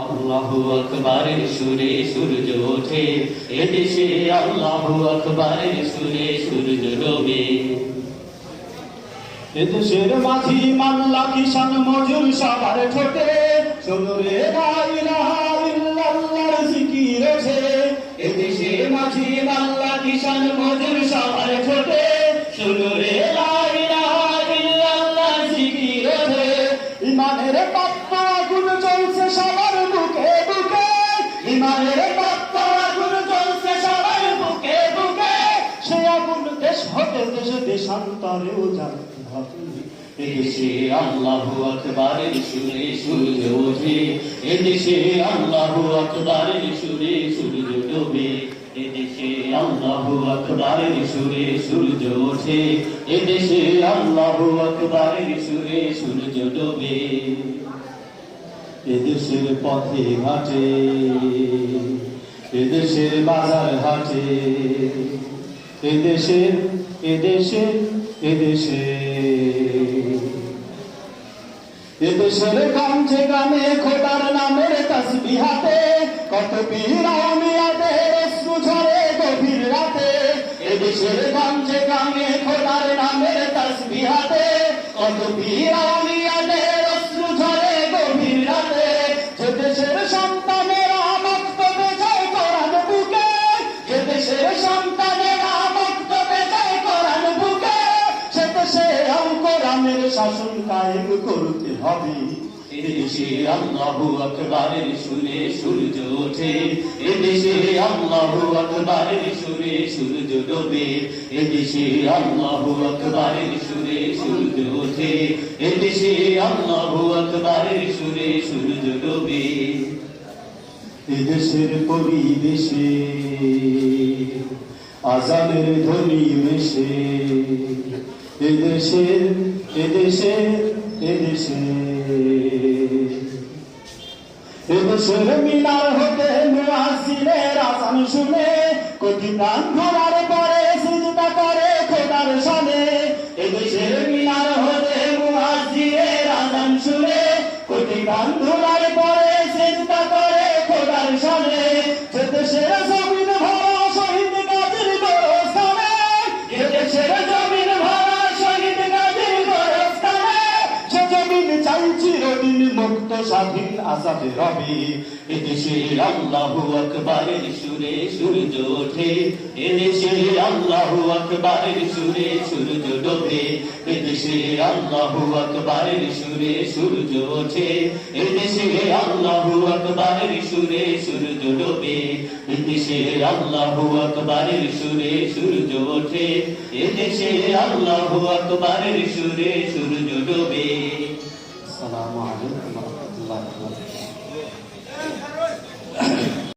আল্লাহু আকবারের সুরে সূর্য ওঠে, এদেশে আল্লাহু আকবারের সুরে সূর্য ডোবে। এদেশের মাঝি মাল্লা কিষান মজুর সবার ঠোঁটে শোনো রে লা ইলাহা ইল্লাল্লাহর জিকির ওঠে। এদেশের মাঝি মাল্লা কিষান মজুর সবার ঠোঁটে শোনো রে লা ইলাহা ইল্লাল্লাহর জিকির ওঠে। ইমানের তপ্ত আগুন জ্বলছে সবার বুকে বুকে, ইমানের তপ্ত আগুন জ্বলছে সবার বুকে বুকে। সে আগুন দেশ হতে দেশে দেশান্তরেও যায়। এদেশে আল্লাহু আকবারের সুরে সূর্য ওঠে, এদেশে আল্লাহু আকবারের সুরে সূর্য ডোবে। এদেশে আল্লাহু আকবারের সুরে সূর্য ওঠে, এদেশে আল্লাহু আকবারের সুরে সূর্য ডোবে। এদেশের পথে ঘাটে, এদেশের বাজার হাটে, এদেশের এদেশের এদেশের এদেশের গঞ্জে গ্রামে খোদার নামের তাসবিহ হাতে, কত পীর আউলিয়াদের অশ্রু ঝরে গভীর রাতে। এদেশের গঞ্জে গ্রামে খোদার নামের তাসবিহ হাতে, কত পীর আউলিয়াদের অশ্রু ঝরে গভীর রাতে। যে দেশের সন্তানেরা মক্তবে যায় কোরআন বুকে, যে দেশের সন্তানেরা মক্তবে যায় কোরআন বুকে। সে দেশে আল কোরআনের শাসন কায়েম করতে হবে। এদেশে আল্লাহু আকবারের সুরে সূর্য ওঠে, এদেশে আল্লাহু আকবারের সুরে সূর্য ডোবে। এদেশে আল্লাহু আকবারের সুরে সূর্য ওঠে, এদেশে আল্লাহু আকবারের সুরে সূর্য ডোবে। এদেশের পরিবেশে আজানের ধ্বনি মেশে, এদেশের এদেশের এদেশের এদেশের মিনার হতে মুয়াজ্জিনের আযান শুনে কোটি প্রাণ ভরার পরে সিজদা করে খোদার শানে। এদেশের মিনার হতে মুয়াজ্জিনের আযান শুনে কোটি প্রাণ ভরার পরে সিজদা করে খোদার শানে। যে দেশের জমিন ভরা শহীদ গাজীর গোরস্থানে, এদেশের জমিন ভরা শহীদ গাজীর গোরস্থানে। সে জমিন চাই চিরদিন মুক্ত স্বাধীন আজাদে রবে। এদেশে আল্লাহু আকবারের সুরে সূর্য ওঠে, এদেশে আল্লাহু আকবারের সুরে সূর্য ডোবে। এদেশে আল্লাহু আকবারের সুরে সূর্য ওঠে, এদেশে আল্লাহু আকবারের সুরে সূর্য ডোবে। এদেশে আল্লাহু আকবারের সুরে সূর্য ওঠে, এদেশে আল্লাহু আকবারের সুরে সূর্য ডোবে। আসসালামু আলাইকুম ওয়া রাহমাতুল্লাহি ওয়া বারাকাতুহু।